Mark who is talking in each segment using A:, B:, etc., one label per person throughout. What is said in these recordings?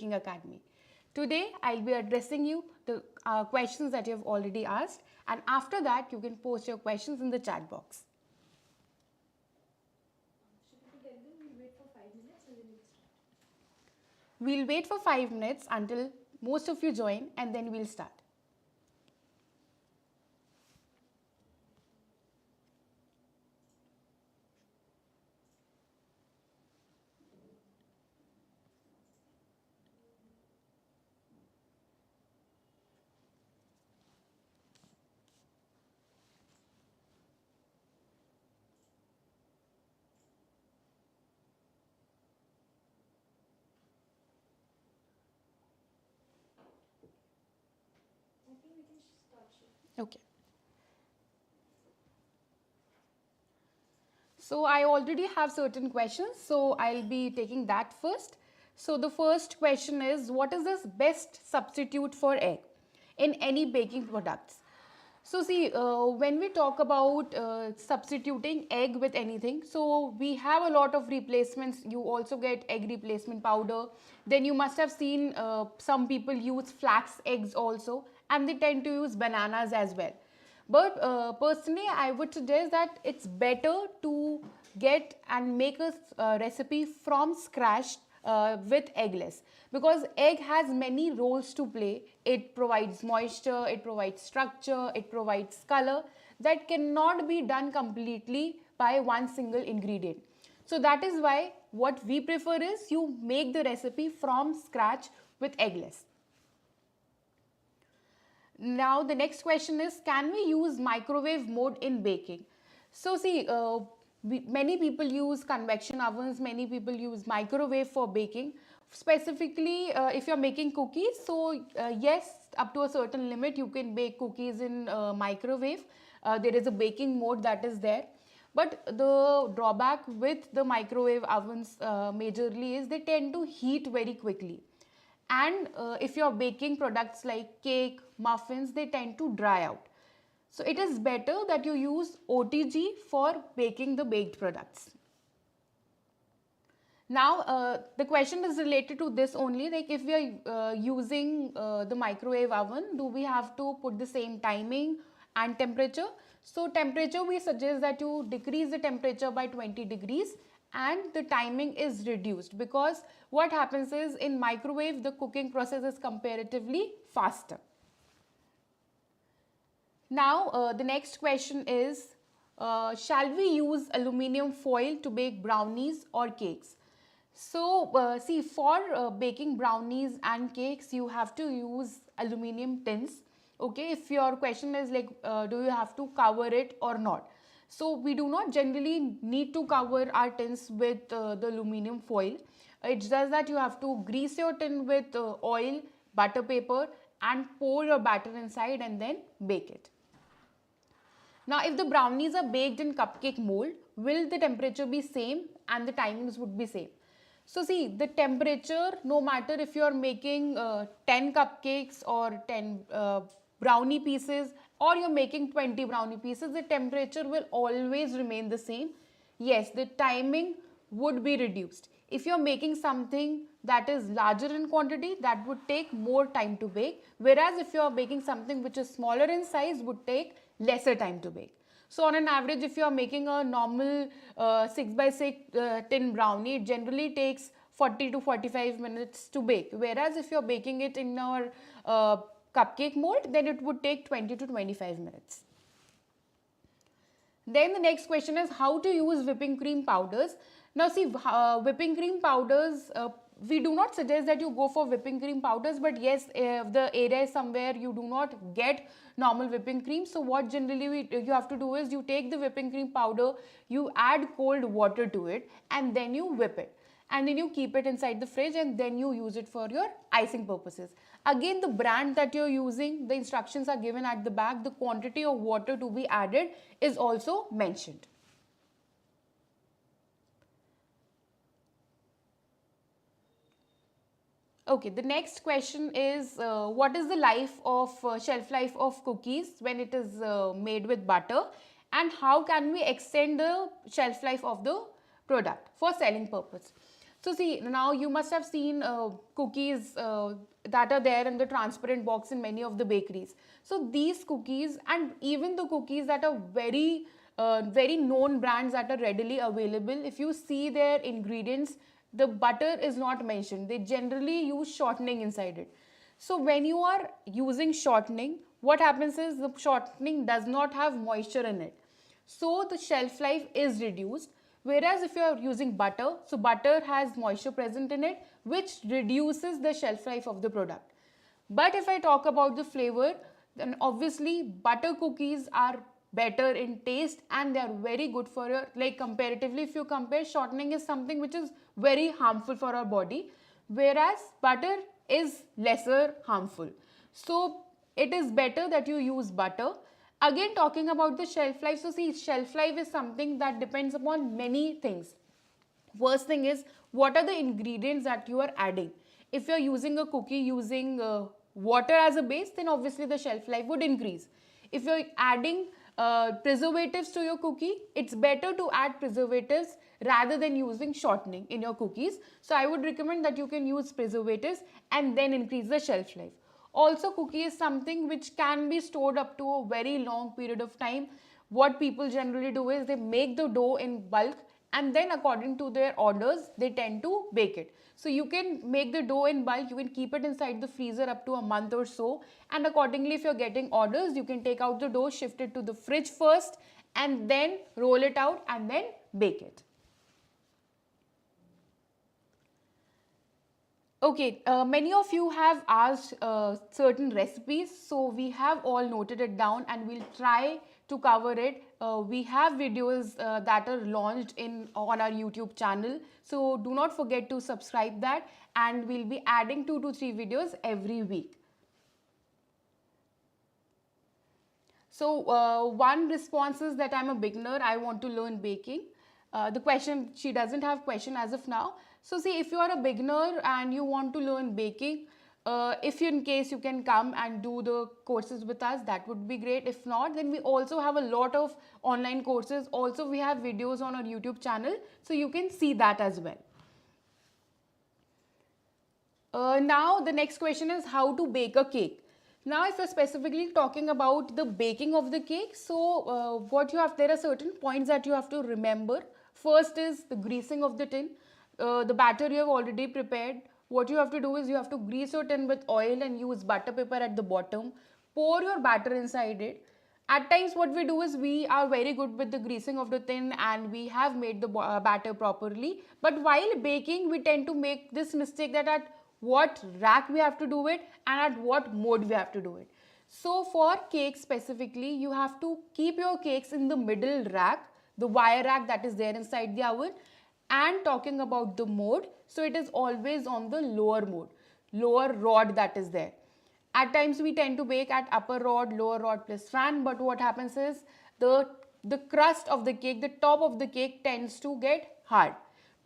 A: Academy. Today, I'll be addressing you the questions that you have already asked, and after that, you can post your questions in the chat box.
B: Should we tell them we'll wait for 5 minutes and then we'll start?
A: We'll wait for 5 minutes until most of you join, and then we'll start.
B: I think we can start.
A: Okay. So I already have certain questions, so I'll be taking that first. So the first question is, what is the best substitute for egg in any baking products? So see, when we talk about substituting egg with anything, so we have a lot of replacements. You also get egg replacement powder. Then you must have seen some people use flax eggs also, and they tend to use bananas as well. But personally, I would suggest that it's better to get and make a recipe from scratch with eggless, because egg has many roles to play. It provides moisture, it provides structure, it provides color that cannot be done completely by one single ingredient. So that is why what we prefer is you make the recipe from scratch with eggless. Now the next question is, can we use microwave mode in baking? So see, many people use convection ovens, many people use microwave for baking. Specifically, if you're making cookies, so yes, up to a certain limit you can bake cookies in microwave. There is a baking mode that is there. But the drawback with the microwave ovens majorly is they tend to heat very quickly. And if you're baking products like cake, muffins, they tend to dry out. So it is better that you use OTG for baking the baked products. Now the question is related to this only, like if we are using the microwave oven, do we have to put the same timing and temperature? So temperature, we suggest that you decrease the temperature by 20 degrees and the timing is reduced, because what happens is in microwave the cooking process is comparatively faster. Now the next question is, shall we use aluminium foil to bake brownies or cakes? So see, for baking brownies and cakes you have to use aluminium tins. Okay, if your question is like do you have to cover it or not? So we do not generally need to cover our tins with the aluminium foil. It's just that you have to grease your tin with oil, butter paper, and pour your batter inside and then bake it. Now if the brownies are baked in cupcake mold, will the temperature be same and the timings would be same? So see, the temperature, no matter if you are making 10 cupcakes or 10 brownie pieces, or you're making 20 brownie pieces, the temperature will always remain the same. Yes, the timing would be reduced. If you're making something that is larger in quantity, that would take more time to bake, whereas if you're baking something which is smaller in size, would take lesser time to bake. So on an average, if you are making a normal 6 by 6 tin brownie, it generally takes 40 to 45 minutes to bake, whereas if you're baking it in our cupcake mold, then it would take 20 to 25 minutes. Then the next question is how to use whipping cream powders. Now see, whipping cream powders, we do not suggest that you go for whipping cream powders, but yes, if the area is somewhere you do not get normal whipping cream, so what generally you have to do is you take the whipping cream powder, you add cold water to it, and then you whip it. And then you keep it inside the fridge and then you use it for your icing purposes. Again, the brand that you're using, the instructions are given at the back. The quantity of water to be added is also mentioned. Okay, the next question is what is the shelf life of cookies when it is made with butter, and how can we extend the shelf life of the product for selling purpose? So see, now you must have seen cookies that are there in the transparent box in many of the bakeries. So these cookies, and even the cookies that are very known brands that are readily available, if you see their ingredients, the butter is not mentioned. They generally use shortening inside it. So when you are using shortening, what happens is the shortening does not have moisture in it. So the shelf life is reduced. Whereas if you are using butter, so butter has moisture present in it, which reduces the shelf life of the product. But if I talk about the flavor, then obviously butter cookies are better in taste and they are very good for your, like comparatively, if you compare, shortening is something which is very harmful for our body, whereas butter is lesser harmful. So it is better that you use butter. Again, talking about the shelf life, so see, shelf life is something that depends upon many things. First thing is, what are the ingredients that you are adding? If you're using a cookie using water as a base, then obviously the shelf life would increase. If you're adding preservatives to your cookie, it's better to add preservatives rather than using shortening in your cookies. So I would recommend that you can use preservatives and then increase the shelf life. Also, cookie is something which can be stored up to a very long period of time. What people generally do is they make the dough in bulk and then according to their orders, they tend to bake it. So you can make the dough in bulk, you can keep it inside the freezer up to a month or so, and accordingly if you're getting orders, you can take out the dough, shift it to the fridge first and then roll it out and then bake it. Okay, many of you have asked certain recipes, so we have all noted it down and we'll try to cover it. We have videos that are launched on our YouTube channel, so do not forget to subscribe that, and we'll be adding 2 to 3 videos every week. So one response is that I'm a beginner, I want to learn baking. The question, she doesn't have question as of now. So see, if you are a beginner and you want to learn baking, if in case you can come and do the courses with us, that would be great. If not, then we also have a lot of online courses. Also, we have videos on our YouTube channel, so you can see that as well. Now the next question is how to bake a cake. Now if you're specifically talking about the baking of the cake, so there are certain points that you have to remember. First is the greasing of the tin. The batter you have already prepared. What you have to do is you have to grease your tin with oil and use butter paper at the bottom. Pour your batter inside it. At times what we do is we are very good with the greasing of the tin and we have made the batter properly. But while baking, we tend to make this mistake that at what rack we have to do it and at what mode we have to do it. So for cakes specifically, you have to keep your cakes in the middle rack, the wire rack that is there inside the oven. And talking about the mode, so it is always on the lower mode, lower rod that is there. At times we tend to bake at upper rod, lower rod plus fan, but what happens is the crust of the cake, the top of the cake tends to get hard.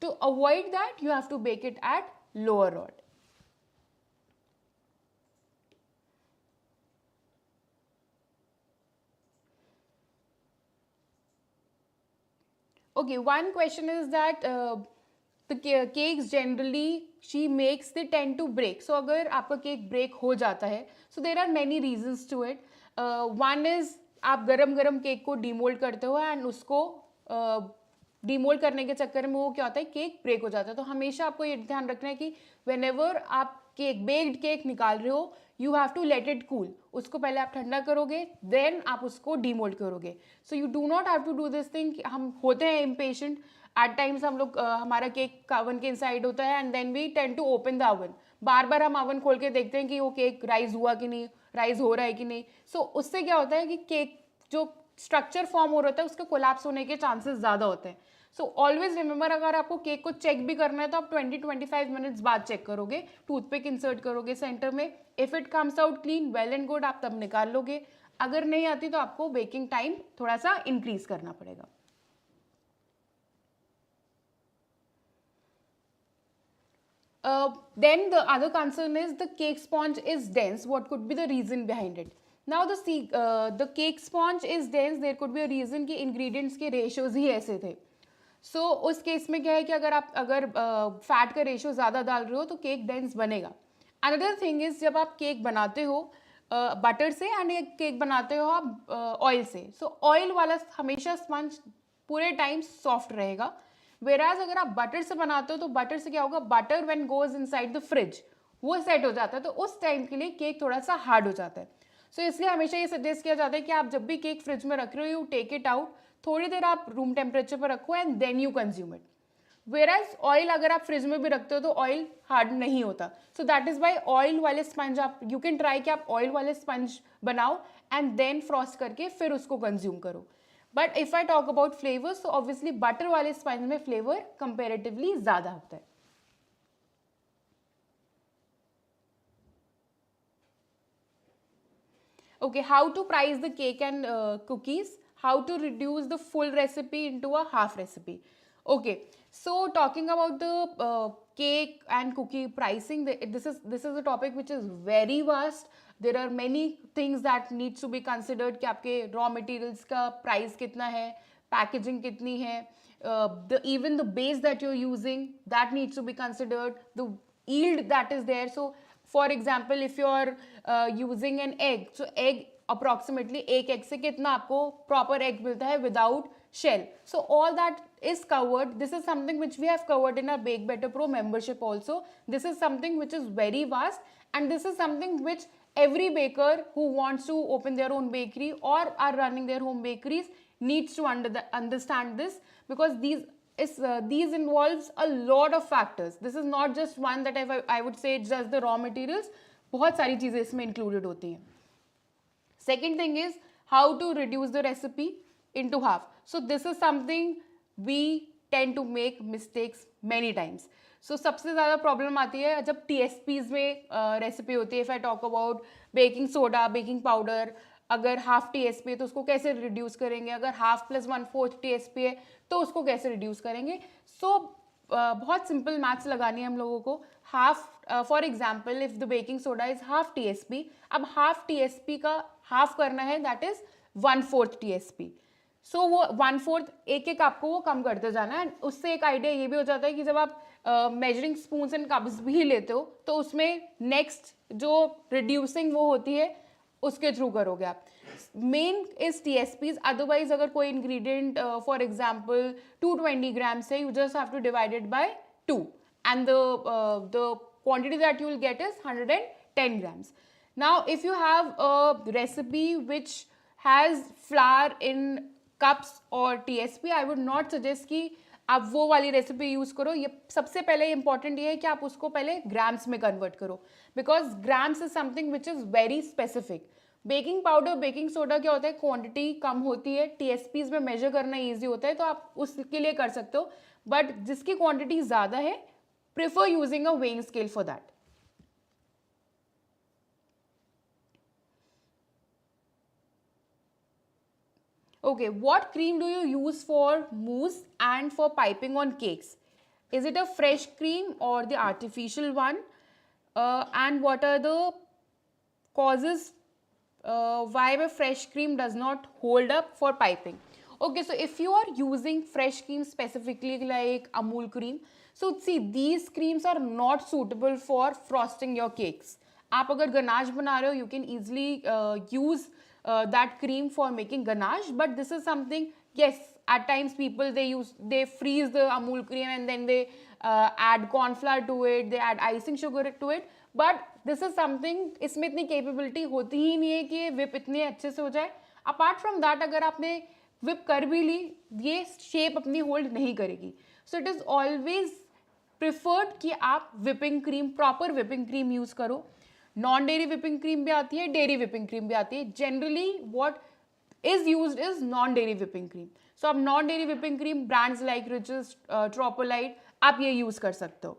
A: To avoid that, you have to bake it at lower rod. Okay, one question is that the cakes generally she makes, they tend to break. So अगर आपका cake break हो जाता है, so there are many reasons to it. One is आप गरम गरम cake को demould करते हो एंड उसको डीमोल्ड करने के चक्कर में वो क्या होता है, केक ब्रेक हो जाता है. तो हमेशा आपको ये ध्यान रखना है कि व्हेनेवर आप केक बेक्ड केक निकाल रहे हो, you have to let it cool. उसको पहले आप ठंडा करोगे, देन आप उसको डीमोल्ड करोगे. So you do not have to do this thing. हम होते हैं इम्पेशेंट एट टाइम्स, हम लोग हमारा केक अवन के इनसाइड होता है and then we tend to open the oven. बार बार हम अवन खोल के देखते हैं कि वो केक राइज हुआ कि नहीं, राइज हो रहा है कि नहीं. सो उससे क्या होता है कि केक जो स्ट्रक्चर फॉर्म हो रहा है उसका कोलैप्स होने के चांसेस ज़्यादा होते हैं. सो ऑलवेज रिमेंबर, अगर आपको केक को चेक भी करना है तो आप 20-25 मिनट्स बाद चेक करोगे, टूथपिक इंसर्ट करोगे सेंटर में. If it comes out clean, well and good, आप तब निकाल लोगे. अगर नहीं आती तो आपको बेकिंग टाइम थोड़ा सा इंक्रीज करना पड़ेगा. Then the other concern is the cake sponge is dense. What could be the reason behind it? Now the cake sponge is dense. There could be a reason कि ingredients के ratios ही ऐसे थे. सो उस case में क्या है कि अगर फैट का रेशियो ज़्यादा डाल रहे हो तो केक डेंस बनेगा. अनदर थिंग इज, जब आप केक बनाते हो बटर से एंड एक केक बनाते हो आप ऑयल से, सो ऑयल वाला हमेशा स्पंज पूरे टाइम सॉफ्ट रहेगा. वेराज अगर आप बटर से बनाते हो तो बटर से क्या होगा, butter when goes inside the fridge वो सेट हो जाता है, तो उस टाइम के लिए केक थोड़ा सा हार्ड हो जाता है. सो इसलिए हमेशा ये सजेस्ट किया जाता है कि आप जब भी केक फ्रिज में रख रहे हो, यू टेक इट आउट, थोड़ी देर आप रूम टेम्परेचर पर रखो and then you consume it. वेराज ऑयल अगर आप फ्रिज में भी रखते हो तो ऑयल हार्ड नहीं होता. So that is why oil वाले स्पंज आप यू कैन ट्राई कि आप ऑयल वाले स्पंज बनाओ एंड देन फ्रॉस्ट करके फिर उसको कंज्यूम करो. But if I talk about flavours, तो ऑब्वियसली बटर वाले स्पंज में फ्लेवर कंपेरेटिवली ज़्यादा होता है. Okay, how to price the cake and cookies, how to reduce the full recipe into a half recipe. Okay, so talking about the cake and cookie pricing, this is a topic which is very vast. There are many things that needs to be considered कि आपके raw materials का price कितना है, packaging कितनी है, even the base that you're using, that needs to be considered, the yield that is there. So for example if you are using an egg, so egg approximately एक egg से कितना आपको proper egg मिलता है without shell. So all that is covered. This is something which we have covered in our Bake Better Pro membership also. This is something which is very vast, and this is something which every baker who wants to open their own bakery or are running their home bakeries needs to understand this, because these involves a lot of factors. This is not just one that I would say it's just the raw materials. बहुत सारी चीज़ें इसमें included होती हैं. Second thing is how to reduce the recipe into half. So this is something we tend to make mistakes many times. So सबसे ज़्यादा problem आती है जब TSPs में रेसिपी होती है. If I talk about baking soda, baking powder, अगर half TSP है तो उसको कैसे रिड्यूस करेंगे, अगर हाफ प्लस 1/4 TSP है तो उसको कैसे रिड्यूस करेंगे. सो बहुत सिंपल मैथ्स लगानी है हम लोगों को. Half, for example if the baking soda is half TSP, अब हाफ TSP का हाफ करना है, दैट इज 1/4 TSP. सो वो 1/4 एक एक आपको वो कम करते जाना है. उससे एक आइडिया ये भी हो जाता है कि जब आप मेजरिंग स्पून्स एंड कप्स भी लेते हो तो उसमें नेक्स्ट जो रिड्यूसिंग वो होती है उसके थ्रू करोगे आप. Main is TSPs. अदरवाइज अगर कोई इंग्रेडिएंट फॉर एग्जांपल 220 ग्राम्स है, you just have to divide it by 2 and the quantity that you will get is 110 grams. Now if you have a recipe which has flour in cups or TSP, I would not suggest कि आप वो वाली recipe use करो. ये सबसे पहले important ये है कि आप उसको पहले ग्राम्स में कन्वर्ट करो, because grams is something which is very specific. Baking powder, baking soda क्या होता है, क्वांटिटी कम होती है, TSPs में मेजर करना ईजी होता है, तो आप उसके लिए कर सकते हो. बट जिसकी क्वांटिटी ज़्यादा है, prefer using a weighing scale for that. Okay, what cream do you use for mousse and for piping on cakes? Is it a fresh cream or the artificial one? And what are the causes why a fresh cream does not hold up for piping? Okay, so if you are using fresh cream, specifically like Amul cream, so see, these creams are not suitable for frosting your cakes. आप अगर ganache बना रहे हो, you can easily use that cream for making ganache, but this is something, yes, at times people they freeze the Amul cream and then they add corn flour to it, they add icing sugar to it, but this is something, इसमें इतनी capability होती ही नहीं है कि whip इतने अच्छे से हो जाए. apart from that, अगर आपने whip कर भी ली, ये shape अपनी hold नहीं करेगी. so it is always preferred कि आप whipping cream, proper whipping cream use करो. नॉन डेयरी विपिंग क्रीम भी आती है, डेयरी विपिंग क्रीम भी आती है. Generally what is used is non dairy whipping cream. So आप non dairy whipping cream brands like Rich's, Tropolite, आप ये यूज कर सकते हो.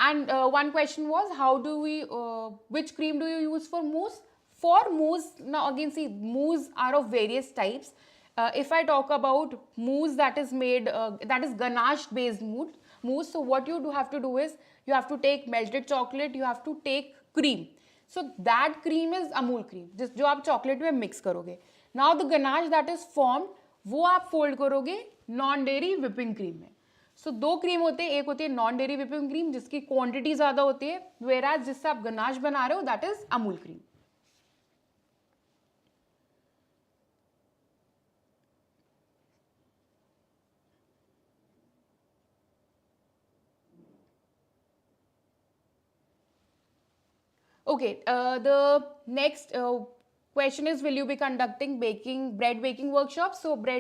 A: And one question was how do we which cream do you use for mousse? For mousse, now again see, mousse are of various types. If I talk about mousse that is made, that is ganache based mousse, so what you have to do is you have to take melted chocolate, you have to take cream. So that cream is Amul cream, जो आप chocolate में mix करोगे. Now the ganache that is form वो आप fold करोगे non dairy whipping cream में. सो दो cream होते हैं, एक होती है नॉन डेयरी विपिंग क्रीम जिसकी क्वांटिटी ज्यादा होती है, वेराज जिससे आप गनाश बना रहे हो that is Amul cream. Okay, the next question is, will you be conducting bread baking workshops? So we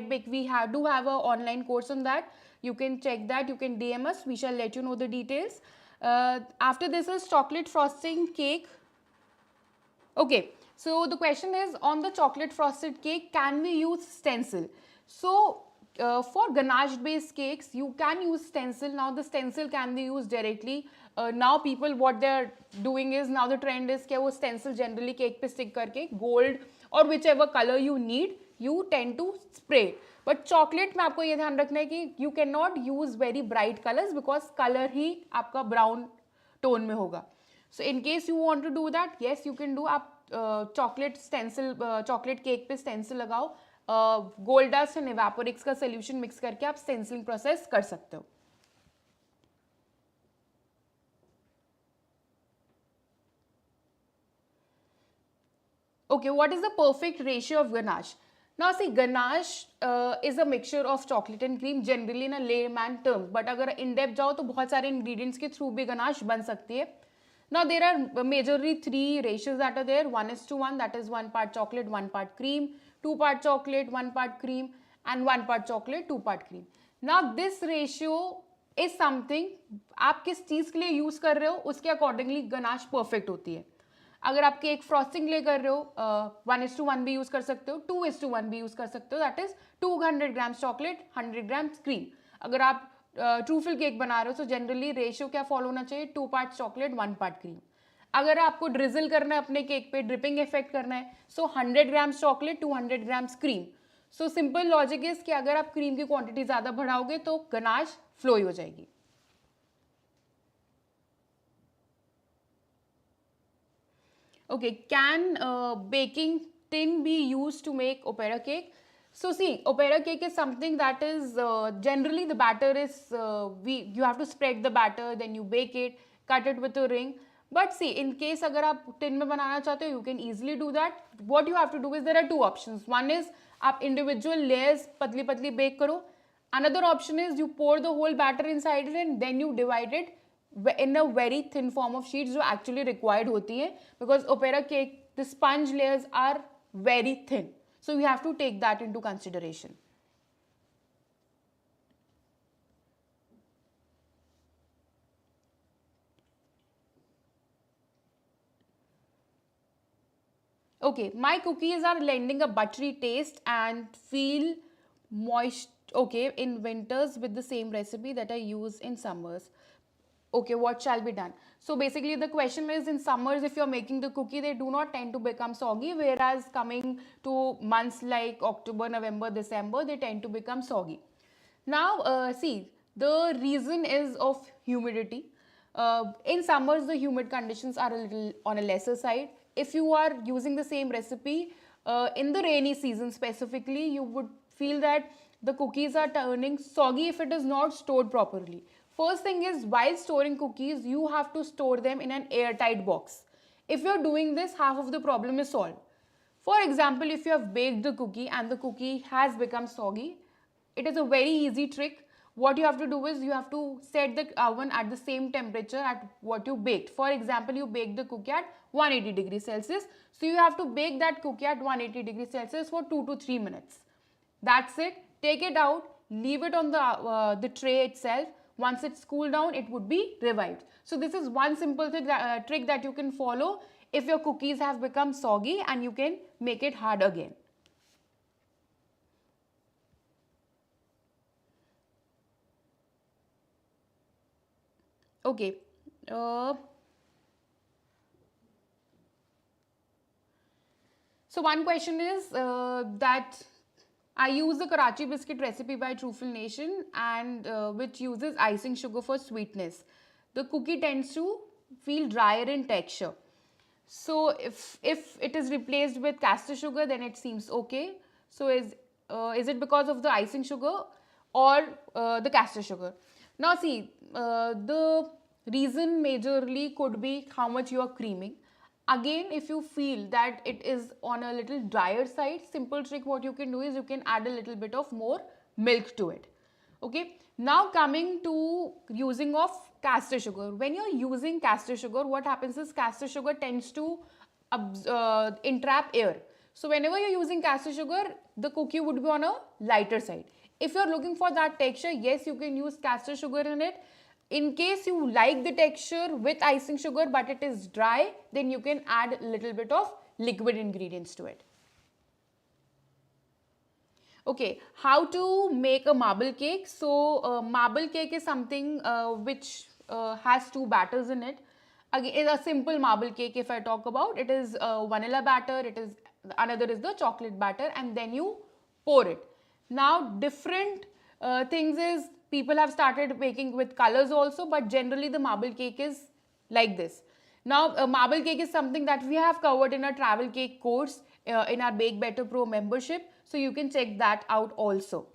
A: do have a online course on that. You can check that, you can DM us, we shall let you know the details. After this is chocolate frosting cake. Okay, so the question is, on the chocolate frosted cake, can we use stencil? So for ganache based cakes, you can use stencil. Now the stencil can be used directly. Now people what they're doing is, now the trend is कि वो stencil generally cake पे stick करके gold or whichever color you need, you tend to spray. But chocolate में आपको ये ध्यान रखना है कि you cannot use very bright colors because color ही आपका brown tone में होगा. So in case you want to do that, yes you can do. आप chocolate stencil chocolate cake पे stencil लगाओ, gold dust and evaporix का solution mix करके आप stenciling process कर सकते हो. Okay, what is the perfect ratio of ganache? Now see, ganache is a mixture of chocolate and cream generally in a layman term, but अगर in depth जाओ तो बहुत सारे ingredients के through भी ganache बन सकती है. Now there are majorly 3 ratios that are there. 1:1, that is 1 part chocolate, 1 part cream. 2 part chocolate, 1 part cream, and 1 part chocolate, 2 part cream. Now this ratio is something आप किस चीज़ के लिए use कर रहे हो उसके अकॉर्डिंगली गनाश परफेक्ट होती है. अगर आप केक फ्रॉस्टिंग ले कर रहे हो 1:1 भी यूज़ कर सकते हो, 2:1 भी यूज़ कर सकते हो, that is 200 grams chocolate, 100 grams cream. अगर आप ट्रूफिल केक बना रहे हो तो जनरली रेशियो क्या फॉलो होना चाहिए, 2 पार्ट चॉकलेट 1 पार्ट क्रीम. अगर आपको ड्रिजल करना है अपने केक पे, ड्रिपिंग इफेक्ट करना है, सो 100 grams chocolate 200 grams cream. So simple logic is कि अगर आप क्रीम की क्वांटिटी ज़्यादा बढ़ाओगे तो गनाश फ्लोई हो जाएगी. Okay, can baking tin be used to make opera cake? So see, opera cake is something that is generally the batter is you have to spread the batter, then you bake it, cut it with a ring. But see, in case अगर आप tin में बनाना चाहते हो, you can easily do that. What you have to do is there are 2 options. One is आप individual layers पतली पतली bake करो. Another option is you pour the whole batter inside it and then you divide it in a very thin form of sheets जो actually required होती है, because opera cake the sponge layers are very thin, so you have to take that into consideration. Okay, my cookies are lending a buttery taste and feel moist, okay, in winters with the same recipe that I use in summers. Okay, what shall be done? So basically the question is, in summers if you're making the cookie, they do not tend to become soggy, whereas coming to months like October, November, December, they tend to become soggy. Now see, the reason is of humidity. In summers the humid conditions are a little on a lesser side. If you are using the same recipe in the rainy season specifically, you would feel that the cookies are turning soggy if it is not stored properly. First thing is, while storing cookies, you have to store them in an airtight box. If you're doing this, half of the problem is solved. For example, if you have baked the cookie and the cookie has become soggy, it is a very easy trick. What you have to do is you have to set the oven at the same temperature at what you baked. For example, you baked the cookie at 180 degrees Celsius. So you have to bake that cookie at 180 degrees Celsius for 2 to 3 minutes. That's it. Take it out, leave it on the tray itself. Once it's cooled down, it would be revived. So this is one simple trick that you can follow if your cookies have become soggy, and you can make it hard again. Okay. So one question is that I use the Karachi biscuit recipe by Truffle Nation, and which uses icing sugar for sweetness. The cookie tends to feel drier in texture. So if it is replaced with caster sugar, then it seems okay. So is it because of the icing sugar or the caster sugar? Now see, the reason majorly could be how much you are creaming. Again, if you feel that it is on a little drier side, simple trick what you can do is you can add a little bit of more milk to it. Okay, now coming to using of caster sugar. When you're using caster sugar, what happens is caster sugar tends to entrap air. So whenever you're using caster sugar, the cookie would be on a lighter side. If you're looking for that texture, yes, you can use caster sugar in it. In case you like the texture with icing sugar but it is dry, then you can add a little bit of liquid ingredients to it. Okay, how to make a marble cake? So marble cake is something which has two batters in it. Again, it's a simple marble cake. If I talk about it, is vanilla batter. It is another is the chocolate batter, and then you pour it. Now, different things is people have started making with colors also, but generally the marble cake is like this. Now, marble cake is something that we have covered in a travel cake course in our Bake Better Pro membership. So you can check that out also.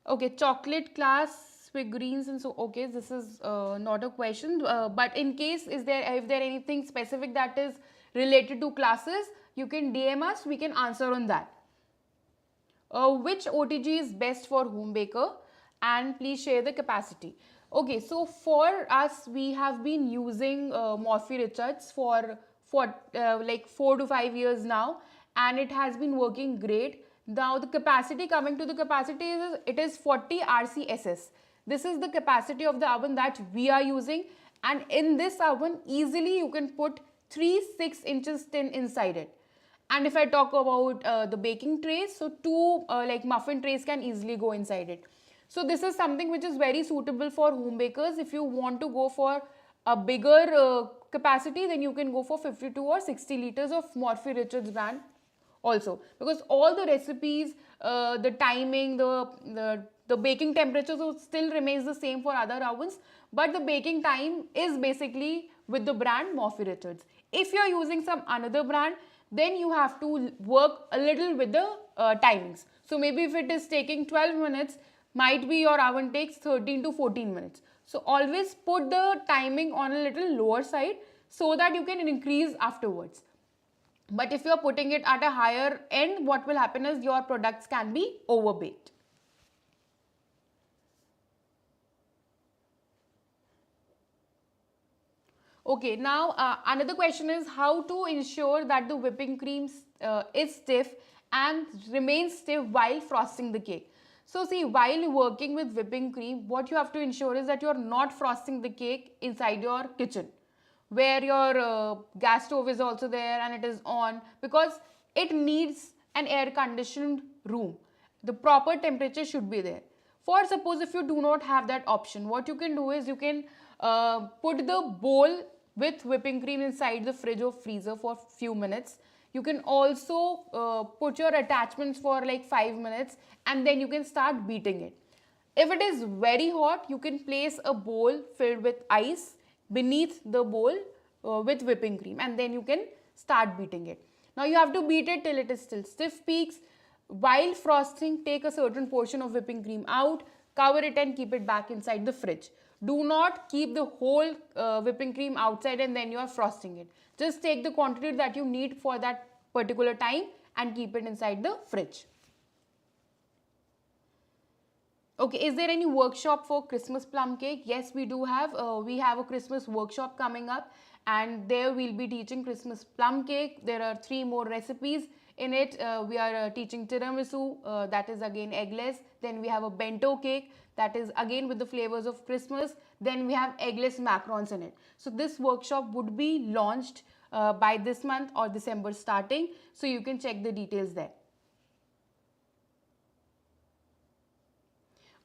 A: Okay, chocolate class with greens and so, okay, this is not a question, but in case if there anything specific that is related to classes, you can DM us, we can answer on that. Which OTG is best for home baker, and please share the capacity. Okay, so for us, we have been using Morphy Richards for like 4 to 5 years now, and it has been working great. Now the capacity, coming to the capacity, is it is 40 RCSS. This is the capacity of the oven that we are using, and in this oven easily you can put 3 6-inch tin inside it. And if I talk about the baking trays, so two like muffin trays can easily go inside it. So this is something which is very suitable for home bakers. If you want to go for a bigger capacity, then you can go for 52 or 60 liters of Morphy Richards brand also, because all the recipes, the timing, the baking temperature so still remains the same for other ovens, but the baking time is basically with the brand Morphy Richards. If you are using some another brand, then you have to work a little with the timings. So maybe if it is taking 12 minutes, might be your oven takes 13 to 14 minutes. So always put the timing on a little lower side so that you can increase afterwards. But if you are putting it at a higher end, what will happen is your products can be overbaked. Okay, now another question is how to ensure that the whipping cream is stiff and remains stiff while frosting the cake. So see, while working with whipping cream, what you have to ensure is that you are not frosting the cake inside your kitchen, where your gas stove is also there and it is on, because it needs an air conditioned room. The proper temperature should be there. For suppose if you do not have that option, what you can do is you can put the bowl with whipping cream inside the fridge or freezer for few minutes. You can also put your attachments for like 5 minutes, and then you can start beating it. If it is very hot, you can place a bowl filled with ice beneath the bowl with whipping cream, and then you can start beating it. Now you have to beat it till it is still stiff peaks. While frosting, take a certain portion of whipping cream out, cover it and keep it back inside the fridge. Do not keep the whole whipping cream outside and then you are frosting it. Just take the quantity that you need for that particular time and keep it inside the fridge. Okay, is there any workshop for Christmas plum cake? Yes, we do have. We have a Christmas workshop coming up, and there we'll be teaching Christmas plum cake. There are 3 more recipes in it. We are teaching tiramisu, that is again eggless. Then we have a bento cake, that is again with the flavors of Christmas. Then we have eggless macarons in it. So this workshop would be launched by this month or December starting. So you can check the details there.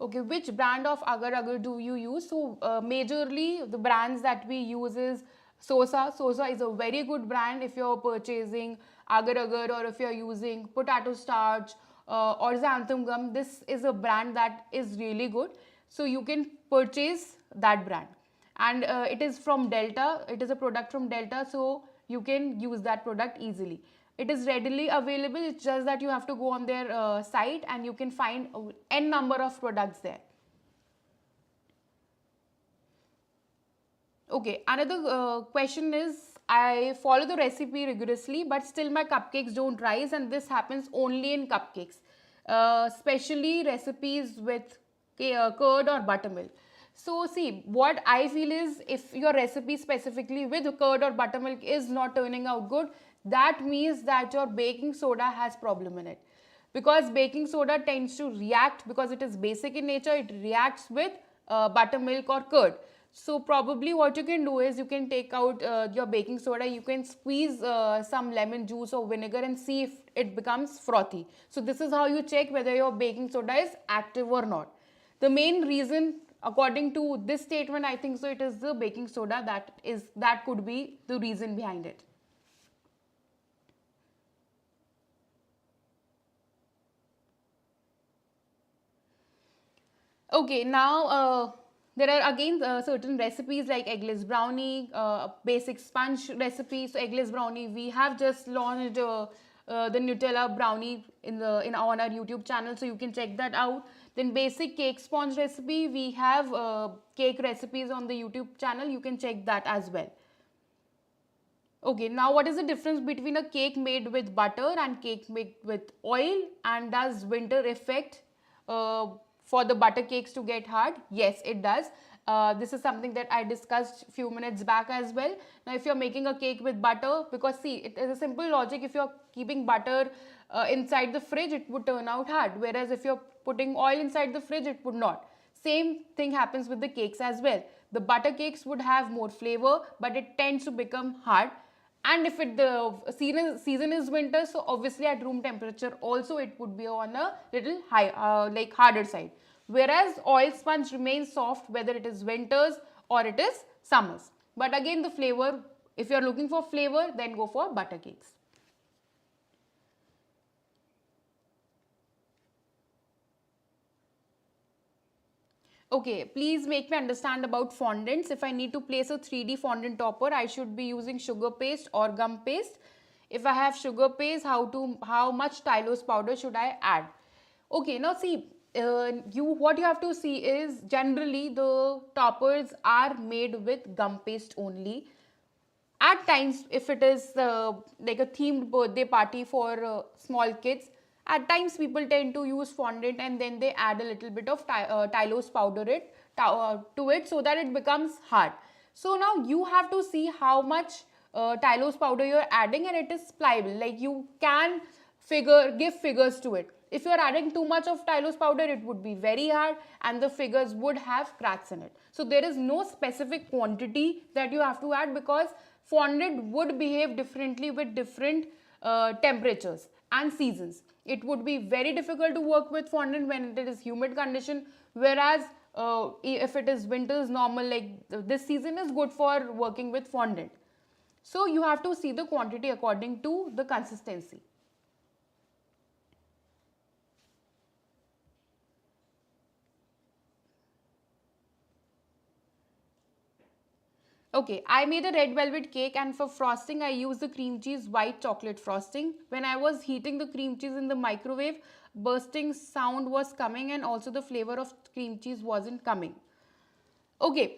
A: Okay, which brand of agar agar do you use? So majorly the brands that we use is Sosa. Sosa is a very good brand if you're purchasing agar agar, or if you're using potato starch or xanthan gum. This is a brand that is really good. So you can purchase that brand. and it is from Delta. It is a product from Delta, so you can use that product easily. It is readily available. It's just that you have to go on their site and you can find n number of products there. Okay, another question is, I follow the recipe rigorously, but still my cupcakes don't rise, and this happens only in cupcakes, especially recipes with curd or buttermilk. So see, what I feel is, if your recipe specifically with curd or buttermilk is not turning out good, that means that your baking soda has problem in it, because baking soda tends to react, because it is basic in nature, it reacts with buttermilk or curd. So probably what you can do is, you can take out your baking soda, you can squeeze some lemon juice or vinegar and see if it becomes frothy. So this is how you check whether your baking soda is active or not. The main reason, according to this statement, I think so, it is the baking soda that could be the reason behind it. Okay, now there are again certain recipes like eggless brownie, basic sponge recipe. So eggless brownie, we have just launched the Nutella brownie on our YouTube channel, so you can check that out. Then basic cake sponge recipe, we have cake recipes on the YouTube channel. You can check that as well. Okay, now what is the difference between a cake made with butter and cake made with oil, and does winter affect for the butter cakes to get hard? Yes, it does. This is something that I discussed few minutes back as well. Now if you're making a cake with butter, because see, it is a simple logic, if you're keeping butter inside the fridge, it would turn out hard, whereas if you're putting oil inside the fridge, it would not. Same thing happens with the cakes as well. The butter cakes would have more flavor, but it tends to become hard. And if the season is winter, so obviously at room temperature also it would be on a little high, like harder side. Whereas oil sponge remains soft whether it is winters or it is summers. But again, the flavor, if you are looking for flavor, then go for butter cakes. Okay, please make me understand about fondants. If I need to place a 3D fondant topper, I should be using sugar paste or gum paste. If I have sugar paste, how much tylose powder should I add? Okay, now see, what you have to see is, generally the toppers are made with gum paste only. At times, if it is like a themed birthday party for small kids, at times people tend to use fondant and then they add a little bit of tylose powder to it, so that it becomes hard. So now you have to see how much tylose powder you're adding, and it is pliable. Like, you can give figures to it. If you're adding too much of tylose powder, it would be very hard and the figures would have cracks in it. So there is no specific quantity that you have to add, because fondant would behave differently with different temperatures and seasons. It would be very difficult to work with fondant when it is humid condition, whereas if it is winters normal, like this season, is good for working with fondant. So you have to see the quantity according to the consistency. Okay, I made a red velvet cake, and for frosting I used the cream cheese white chocolate frosting. When I was heating the cream cheese in the microwave, bursting sound was coming, and also the flavor of cream cheese wasn't coming. Okay,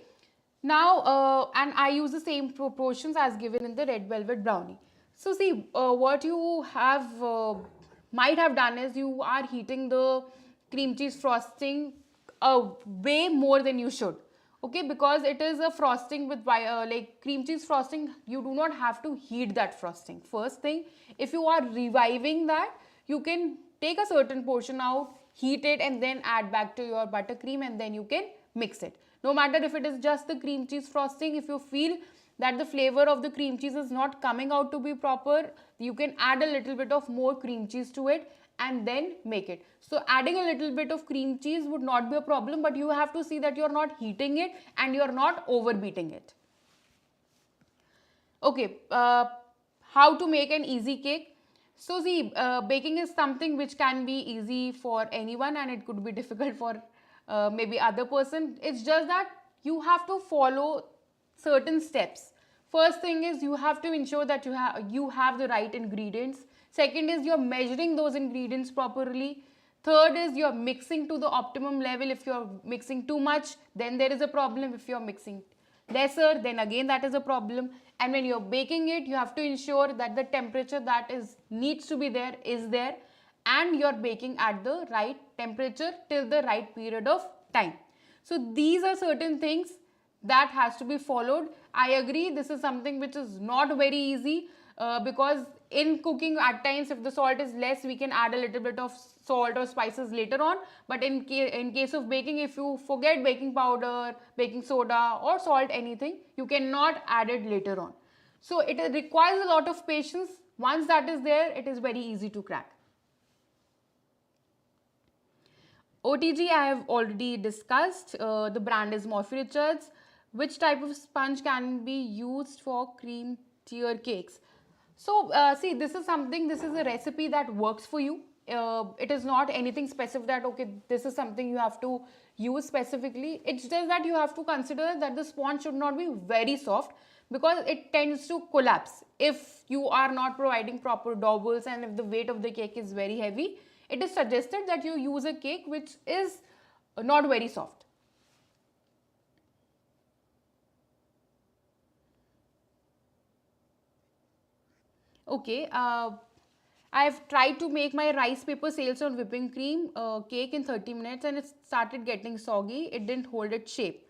A: now and I use the same proportions as given in the red velvet brownie. So see, what you have might have done is, you are heating the cream cheese frosting way more than you should. Okay, because it is a frosting with like cream cheese frosting, you do not have to heat that frosting. First thing, if you are reviving that, you can take a certain portion out, heat it, and then add back to your buttercream, and then you can mix it. No matter if it is just the cream cheese frosting, if you feel that the flavor of the cream cheese is not coming out to be proper, you can add a little bit of more cream cheese to it and then make it. So adding a little bit of cream cheese would not be a problem, but you have to see that you're not heating it and you're not overbeating it. Okay, how to make an easy cake? So see, baking is something which can be easy for anyone, and it could be difficult for maybe other person. It's just that you have to follow certain steps. First thing is you have to ensure that you have the right ingredients. Second is you're measuring those ingredients properly. Third is you're mixing to the optimum level. If you're mixing too much, then there is a problem. If you're mixing lesser, then again that is a problem. And when you're baking it, you have to ensure that the temperature that is needs to be there is there, and you're baking at the right temperature till the right period of time. So these are certain things that has to be followed. I agree, this is something which is not very easy, because in cooking at times if the salt is less, we can add a little bit of salt or spices later on. But in case of baking, if you forget baking powder, baking soda or salt, anything, you cannot add it later on. So it requires a lot of patience. Once that is there, it is very easy to crack. OTG I have already discussed. The brand is Morphy Richards. Which type of sponge can be used for cream tier cakes? So see, this is a recipe that works for you. It is not anything specific that, okay, this is something you have to use specifically. It's just that you have to consider that the sponge should not be very soft, because it tends to collapse if you are not providing proper doubles, and if the weight of the cake is very heavy. It is suggested that you use a cake which is not very soft. Okay, I've tried to make my rice paper sales on whipping cream cake in 30 minutes, and it started getting soggy. It didn't hold its shape.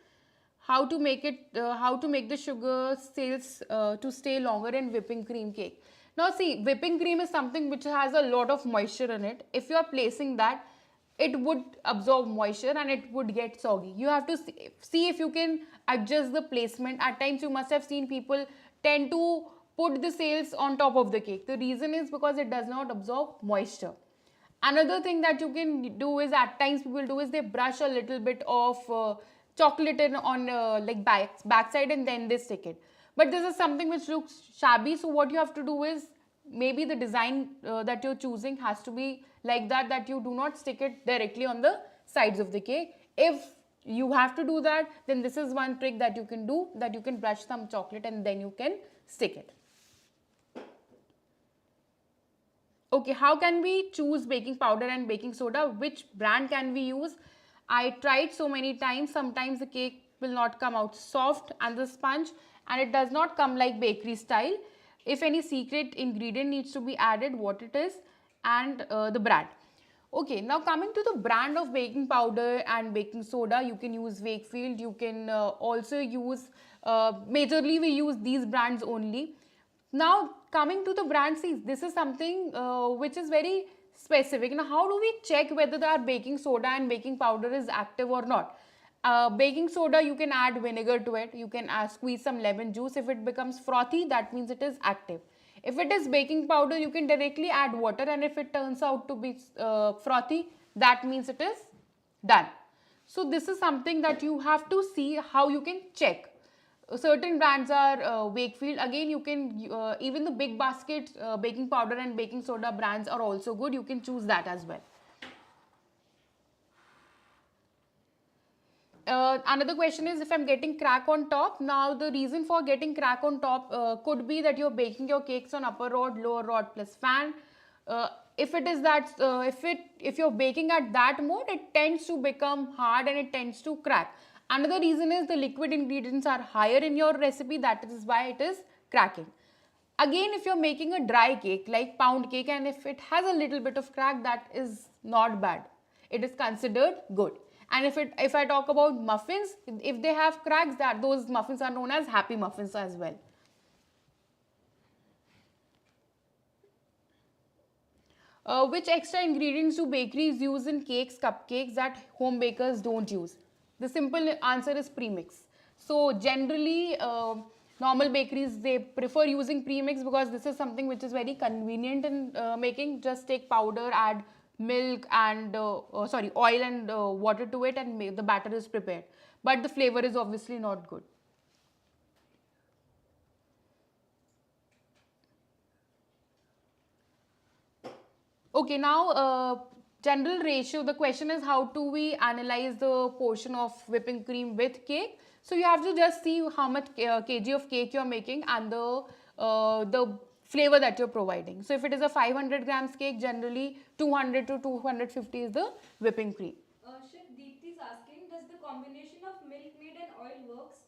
A: How to make it? How to make the sugar sales to stay longer in whipping cream cake? Now see, whipping cream is something which has a lot of moisture in it. If you are placing that, it would absorb moisture and it would get soggy. You have to see if you can adjust the placement. At times you must have seen people tend to put the sails on top of the cake. The reason is because it does not absorb moisture. Another thing that you can do is, at times people do is they brush a little bit of chocolate on like backside, and then they stick it. But this is something which looks shabby. So what you have to do is, maybe the design that you're choosing has to be like that you do not stick it directly on the sides of the cake. If you have to do that, then this is one trick that you can do, that you can brush some chocolate and then you can stick it. Okay, how can we choose baking powder and baking soda? Which brand can we use? I tried so many times. Sometimes the cake will not come out soft and the sponge, and it does not come like bakery style. If any secret ingredient needs to be added, what it is, and the brand. Okay, now coming to the brand of baking powder and baking soda, you can use Wakefield. You can also use, majorly we use these brands only. Now coming to the brand, see, this is something which is very specific. Now how do we check whether our baking soda and baking powder is active or not? Baking soda, you can add vinegar to it. You can squeeze some lemon juice. If it becomes frothy, that means it is active. If it is baking powder, you can directly add water, and if it turns out to be frothy, that means it is done. So this is something that you have to see how you can check. Certain brands are Wakefield. Again, you can even the big basket baking powder and baking soda brands are also good. You can choose that as well. Another question is, if I'm getting crack on top. Now the reason for getting crack on top could be that you're baking your cakes on upper rod, lower rod plus fan. If it is that, if you're baking at that mode, it tends to become hard and it tends to crack. Another reason is the liquid ingredients are higher in your recipe. That is why it is cracking. Again, if you're making a dry cake like pound cake, and if it has a little bit of crack, that is not bad. It is considered good. And if I talk about muffins, if they have cracks, that those muffins are known as happy muffins as well. Which extra ingredients do bakeries use in cakes, cupcakes that home bakers don't use? The simple answer is premix. So generally, normal bakeries, they prefer using premix because this is something which is very convenient in making. Just take powder, add milk and oil and water to it, and the batter is prepared. But the flavor is obviously not good. Okay, now general ratio, the question is how do we analyze the portion of whipping cream with cake. So you have to just see how much kg of cake you're making and the flavor that you're providing. So if it is a 500 grams cake, generally 200 to 250 is the whipping cream.
B: Chef Deepti is asking, does the combination of milkmaid and oil works?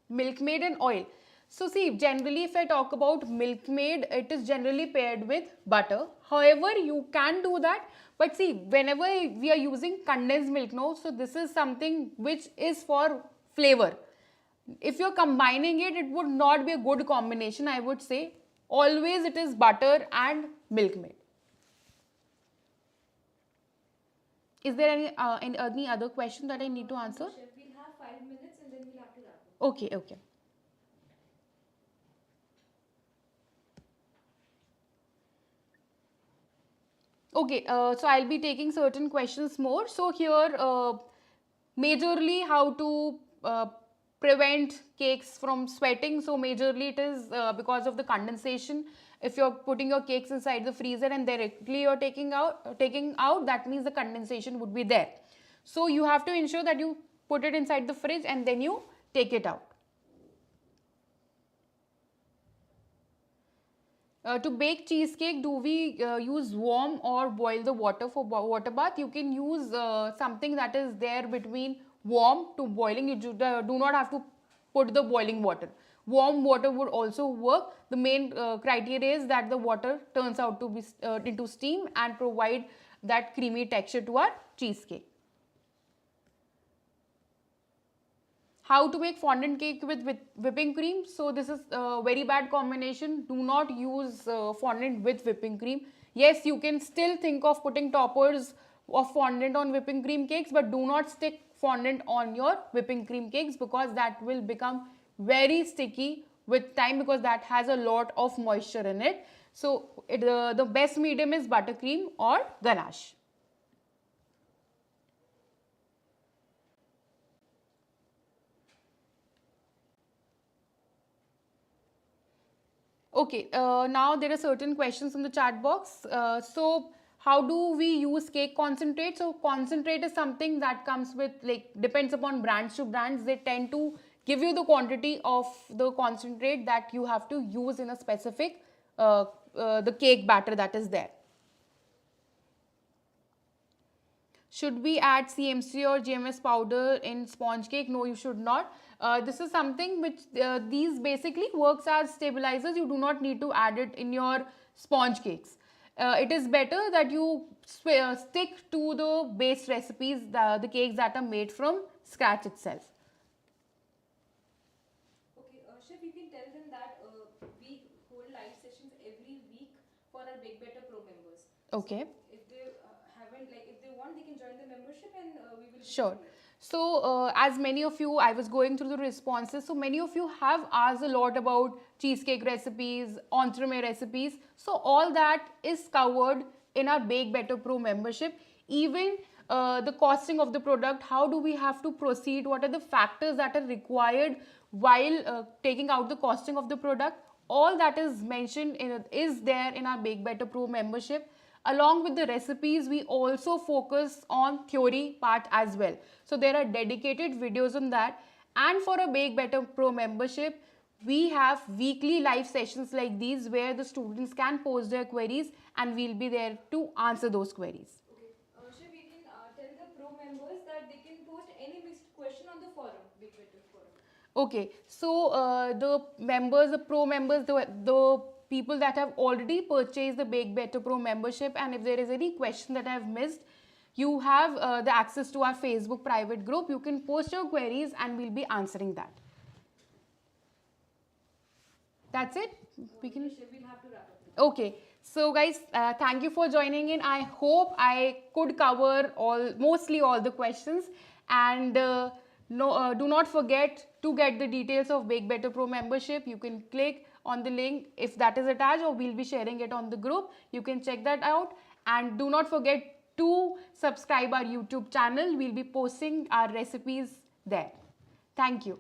A: Milkmaid and oil. So see, generally if I talk about milkmaid, it is generally paired with butter. However, you can do that. But see, whenever we are using condensed milk now, so this is something which is for flavor. If you're combining it, it would not be a good combination, I would say. Always it is butter and milkmaid. Is there any other question that I need to answer?
B: Chef, we'll have 5 minutes and then we'll have to wrap up.
A: Okay, okay. Okay, so I'll be taking certain questions more. So here, majorly how to prevent cakes from sweating. So majorly it is because of the condensation. If you're putting your cakes inside the freezer and directly you're taking out, that means the condensation would be there. So you have to ensure that you put it inside the fridge and then you take it out. To bake cheesecake, do we use warm or boil the water for water bath? You can use something that is there between warm to boiling. You do not have to put the boiling water. Warm water would also work. The main criteria is that the water turns out to be into steam and provide that creamy texture to our cheesecake. How to make fondant cake with whipping cream? So this is a very bad combination. Do not use fondant with whipping cream. Yes, you can still think of putting toppers of fondant on whipping cream cakes, but do not stick fondant on your whipping cream cakes because that will become very sticky with time because that has a lot of moisture in it. So the best medium is buttercream or ganache. Okay, now there are certain questions in the chat box. So how do we use cake concentrate? So concentrate is something that comes with, like, depends upon brands to brands. They tend to give you the quantity of the concentrate that you have to use in a specific the cake batter that is there. Should we add CMC or GMS powder in sponge cake? No, you should not. This is something which these basically works as stabilizers. You do not need to add it in your sponge cakes. It is better that you stick to the base recipes, the cakes that are made from scratch itself.
B: Okay, Chef, you can tell them that we hold live sessions every week for our Big Better Pro members.
A: Okay.
B: So if they haven't, like, if they want, they can join the membership and we will.
A: Sure. So as many of you, I was going through the responses. So many of you have asked a lot about cheesecake recipes, entremet recipes. So all that is covered in our Bake Better Pro membership. Even the costing of the product, how do we have to proceed, what are the factors that are required while taking out the costing of the product. All that is mentioned is there in our Bake Better Pro membership. Along with the recipes, we also focus on theory part as well. So there are dedicated videos on that. And for a Bake Better Pro membership, we have weekly live sessions like these where the students can post their queries and we'll be there to answer those queries.
B: Okay, Chef, we can tell the pro members that they can post any mixed question on the forum, Big Better forum.
A: Okay, so the pro members, the people that have already purchased the Bake Better Pro membership, and if there is any question that I have missed, you have the access to our Facebook private group. You can post your queries and we'll be answering that. That's it. We can.
B: Chef, we'll have to wrap up now.
A: Okay. So guys, thank you for joining in. I hope I could cover mostly all the questions, and do not forget to get the details of Bake Better Pro membership. You can click on the link if that is attached, or we'll be sharing it on the group. You can check that out, and do not forget to subscribe our YouTube channel. We'll be posting our recipes there. Thank you.